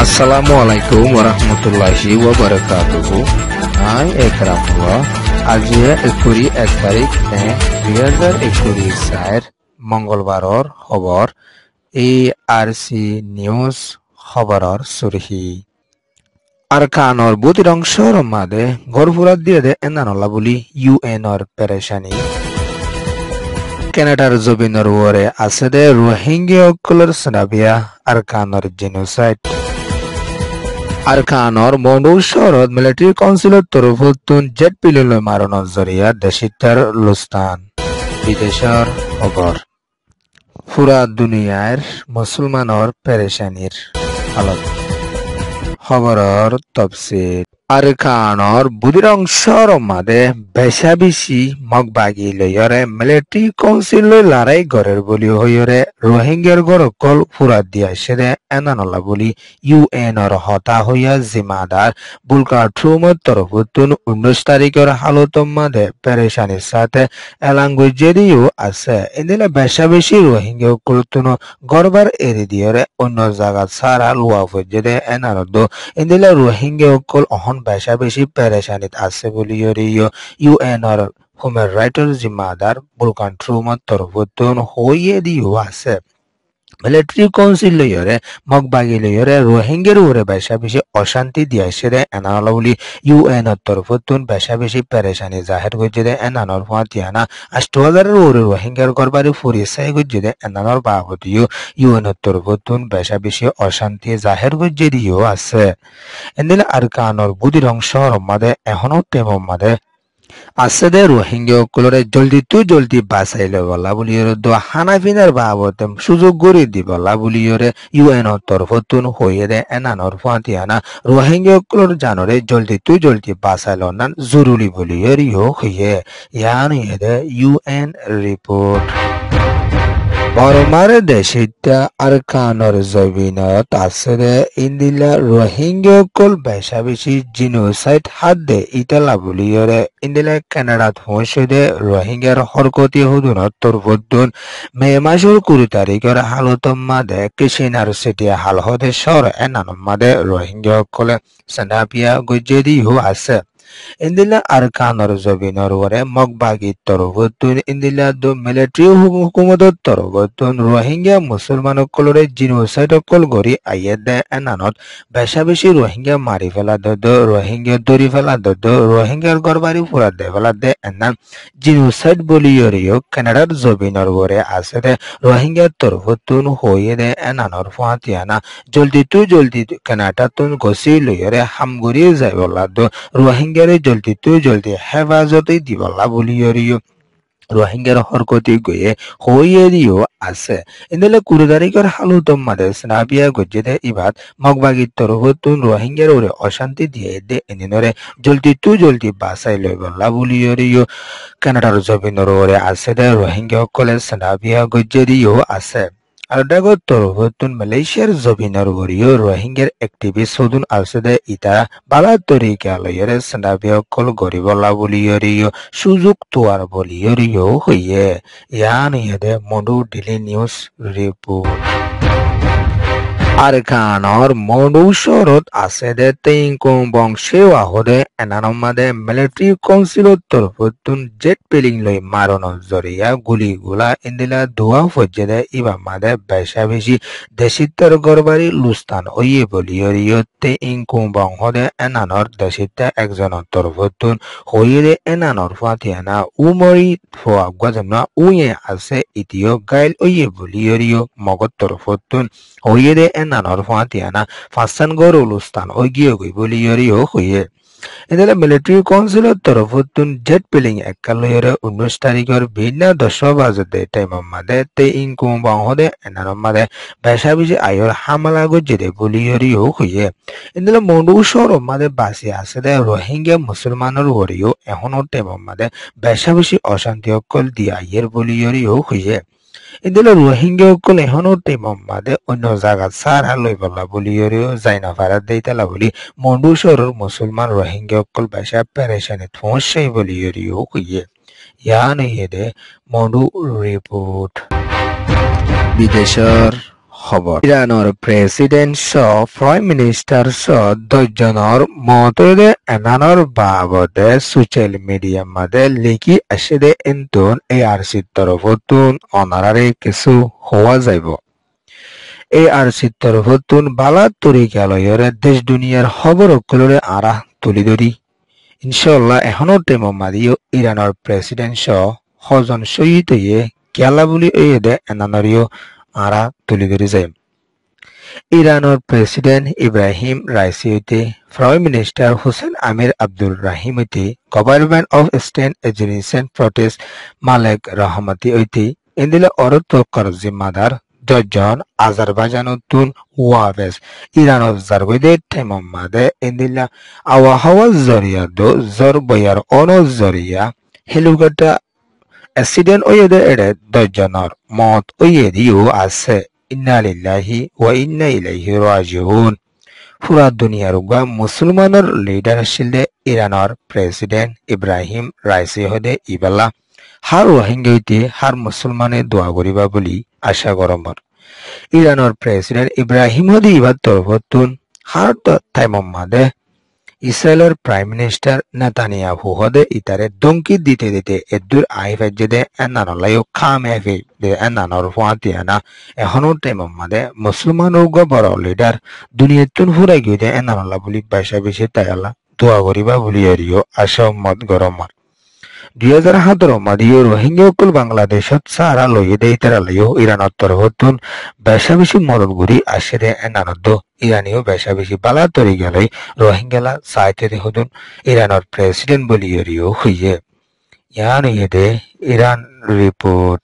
Assalamualaikum warahmatullahi wabarakatuh. Hai Ekramullah. আজি 21 তারিখ মে 2021 মঙ্গলবাৰৰ খবৰ ARC নিউজ খবৰৰ সুৰহি আৰকানৰ বুটিৰ অংশৰ মাদে গৰফুৰাত দিয়ে এনানলা বুলি UNৰ পেৰেশানি কানাডাৰ জবিনৰ ওৰে আছে দে রোহিঙ্গিয়াসকলৰ সনাবিয়া আৰকানৰ জেনোসাইড আৰকানৰ মণ্ডল চহৰত মিলিটাৰী কাউন্সিলৰ তৰফতোন জেট পিললৈ মাৰণৰ জৰিয়া দেশিতাৰ লুস্তান বিদেশৰ খবৰ পুৰা দুনিয়াৰ মুছলমানৰ পেৰেশানিৰ হালত খবৰৰ তফসিল আৰকানৰ বুদিৰ অংশৰ মাদে বেশা বেশি মগবাগি লয়ৰে মিলিটাৰী কাউন্সিললৈ লৰাই গড়েৰ বুলি হয়ৰে রোহিঙ্গাৰ গড়কল ফুৰাত দিয়াছে দে এনানলা বুলি UNৰ হতা হইয়া জিম্মাদার বুলকার ট্ৰুমৰ তৰফতোন 19 তাৰিখৰ হালতৰ মাদে পেৰেশানিৰ সাথে এলাংগুই যদিও আছে এদিলে বেশা বেশি রোহিঙ্গা কলতুন গড়বার এৰি দিয়ৰে অন্য জাগাত সাৰা লোৱা ফজদে এনাৰদ এদিলে রোহিঙ্গা কল অহন বেশা বেশি পেরেশানিত আছে বলি UNৰ হিউম্যান রাইটৰ জিম্মাদার বুলকান ট্ৰুমৰ তৰফতোন হইয়ে দিও আছে মিলিটাৰী কাউন্সিল লয়রে মগবাগি লয়রে রোহিঙ্গার উপরে বেশা বেশি অশান্তি দিয়াছে দে এনানলা বলি UNৰ তরফতোন বেশা বেশি পেরেশানি জাহির করছে দে এনানর ফাতিয়ানা 8000 উপরে রোহিঙ্গার গড়বাড়ি ফুরিয়ে করছে দে এনানর বাবদিও UNৰ তরফতোন বেশা বেশি অশান্তি জাহির করছে দিও আছে এদিলে আরকানর বুদির অংশর মাদে এখনো টেমর মাদে আছে দে রোহিঙ্গা সকলরে জলদি বাঁচাইলে বলা বুলি দো হানাফিনার বাবতে সুযোগ গড়ি দিবলা বুলি UNৰ তরফতোন হইয়ে দে এনানর ফাতিয়ানা রোহিঙ্গা সকলর জানরে জলদি বাঁচাইল না জরুরি বলি হইয়ে ইয়ানি দে UN রিপোর্ট বরমারে দেশিতা আরকানর জবিনত আছে দে ইন্দিলা রোহিঙ্গা সকল বেশা বেশি জিনোসাইড হাত দে ইতালা বুলি ইন্দিলা কানাডাত পৌঁছে দে রোহিঙ্গার হরকতি হুদুনত তরফতোন মে মাসের 20 তারিখের হালতম মাদে কিশিনার সিটিয়া হাল হদে শহর এনানম মাদে রোহিঙ্গা সকলে সনাপিয়া গজেদি আছে ইন্দিলা আরকানর জবিনৰ ওৰে মগবাগি তৰফতোন ইন্দিলা দো মিলিটাৰী হুকুমতৰ তৰফতোন রোহিঙ্গা মুছলমান সকলৰে জিনোসাইড সকল গড়ি আইয়ে দে এনানত বেশা বেশি রোহিঙ্গা মারি ফেলা দদ রোহিঙ্গা দরি ফেলা দদ রোহিঙ্গার গড়বাড়ি ফুরা দে ফেলা দে এনান জিনোসাইড বলি কানাডার জবিনৰ ওৰে আছে দে রোহিঙ্গার তরফতোন হইয়ে দে এনানর ফাতিয়ানা জলদি কানাডাতোন গছি লইরে হামগুড়ি যাই বলা দো রোহিঙ্গা জলদি হেফাজতে দিবলা বলি রোহিঙ্গার হরকতি গয়ে হইয়ে দিও আছে ইন্দলে 20 তারিখের হালুতম মাদে স্নাবিয়া গজ্জেদে ইবাদ মগবাগির তরফতোন রোহিঙ্গার ওরে অশান্তি দিয়ে দে এনিনরে জলদি বাঁচাই লই বলা বলি কানাডার জবিনৰ ওরে আছে দে রোহিঙ্গা সকলে স্নাবিয়া গজ্জেদিও আছে আরডাগত তরফতোন মালয়েশিয়ার জবিনৰ ওরিও রোহিঙ্গার এক্টিভিস্ট হদুন আছে দে ইতা বালা তরিকা লয়রে স্নাবিয়া সকল গরিবলা বলি সুযোগ তোয়ার বলি হইয়ে ইয়ান দে মডু ডেইলি নিউজ রিপোর্ট আরকানর মডু শহরত আছে দে তেইংকং বংশেওয়া হদে এনানম মাদে মিলিটারি কাউন্সিলৰ তরফতোন জেট পিলিং লৈ মারণৰ জরিয়া গুলিগুলা ইন্দিলা ধোয়া ফজে দে ইবা মাদে বেশা বেশি দেশিতার গড়বাড়ি লুস্তান হইয়ে বলি তেইংকং বং হদে এনানর দেশিতা একজনের তরফতোন হইয়ে দে এনানর ফাতিয়ানা উমরি ফোয়া গজমনা উয়ে আছে ইতিও গাইল হইয়ে বলি মগত তরফতোন হইয়ে দে এনানর ফাতিয়ানা ফাসান গড় লুস্তান হইয়ে বলি হইয়ে এদিকে মিলিটারি কাউন্সিলৰ তরফতোন জেট পিলিং একালয়রে 19 তারিখের ভিন্ন 10 বাজতে টাইমর মাদে তেইংকং বং হদে এনানম মাদে বেশা বেশি আয়র হামলা গজ্জেদে বলি হইয়ে এদিকে মন্ডু শহর মাদে বাসি আছে দে রোহিঙ্গা মুসলমানের ওরিও এখনো টাইমর মাদে বেশা বেশি অশান্তি অকল দিয়া আইয়ের বলি হইয়ে এদিকে রোহিঙ্গা সকল এখনো টেমম মাদে অন্য জায়গা সারা লই বলা বলি যাইনা ফারাত দেইতালা বলি মন্ডু শহরের মুসলমান রোহিঙ্গা সকল বেশা পেরেশানি ফসে বলি হইয়ে ইয়ান দে মন্ডু রিপোর্ট বিদেশৰ খবর ইরানৰ প্ৰেসিডেন্ট প্ৰাইম মিনিষ্টাৰ দজনৰ মতদে এনানৰ বাবদে সোশ্যাল মিডিয়া মাদে লিখি আসে এন্তন ARC তরফতুন অনারারে কিছু হওয়া যাইব ARC তরফতুন বালা তরিকালয়রে দেশ দুনিয়ার খবর অকলরে আরা তুলি ধরি ইনশাআল্লাহ এখনো টেম মাদিও ইরানৰ প্রেসিডেন্ট হজন শহীদ হয়ে গেলা বুলি দে এনানরিও আরা তুলি ধরি যায় ইরানের প্রেসিডেন্ট ইব্রাহিম রাইসি হইতে prime minister Hussein Amir Abdul Rahim হইতে government of state education protest Malek Rahmati হইতে ইন্দিলা অরত জিম্মাদার দজন আজারবাইজানুদ্দুন ওয়াবেস ইরানের জারগৈদে টেমমাদে ইন্দিলা আওয়াহাওয়া জরিয়া দো জর বয়ার অনো জরিয়া হেলুগাটা অ্যাক্সিডেন্ট ওয়েদে এড়ে দজনের মত ওয়েদিও আছে ইন্না লিল্লাহি ওয়া ইন্না ইলাইহি রাজিউন পুরা দুনিয়ার মুসলমানের লিডার শিলদে ইরানের প্রেসিডেন্ট ইব্রাহিম রাইসি হদে ইবালা হার রোহিঙ্গা হার মুসলমানে দোয়া করিবা বলি আশা করমর ইরানের প্রেসিডেন্ট ইব্রাহিম হদে ইবার তরফতুন হার টাইমমাদে ইসরায়েলের প্রাইম মিনিস্টার নেতানিয়াহু হদে ইতারে দমকি দিতে দিতে এদুর আইফেজেদে এনানলাইও খামেফে দে এনানর ফাতিয়ানা এখনো টাইমমাদে মুসলমানের বড় লিডার দুনিয়াতুন ফুরাই গিয়ে এনানলা বলি বাইশা বেশি তাইলা দোয়া করিবা বলি এরিও আশা মত গরমর 2017 মাদিও রোহিঙ্গা অকল বাংলাদেশত সারা লইয়ে দে ইতারা লইও ইরানের তরফতুন বেশা বেশি মদত করি আসে দে এনানদ ইরানিও বেশা বেশি বালা তরি গেলে রোহিঙ্গালা সাইতে দে হদুন ইরানের প্রেসিডেন্ট বলি এরিও হইয়ে ইয়ান দে ইরান রিপোর্ট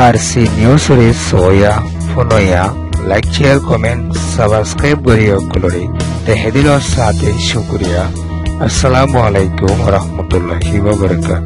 ARC নিউজ রে সোয়া ফোনয়া লাইক শেয়ার কমেন্ট সাবস্ক্রাইব করিও কলরে তেহেদিলৰ সাথে শুকরিয়া আসসালামু আলাইকুম ওয়া রাহমাতুল্লাহি ওয়া বারাকাতুহু।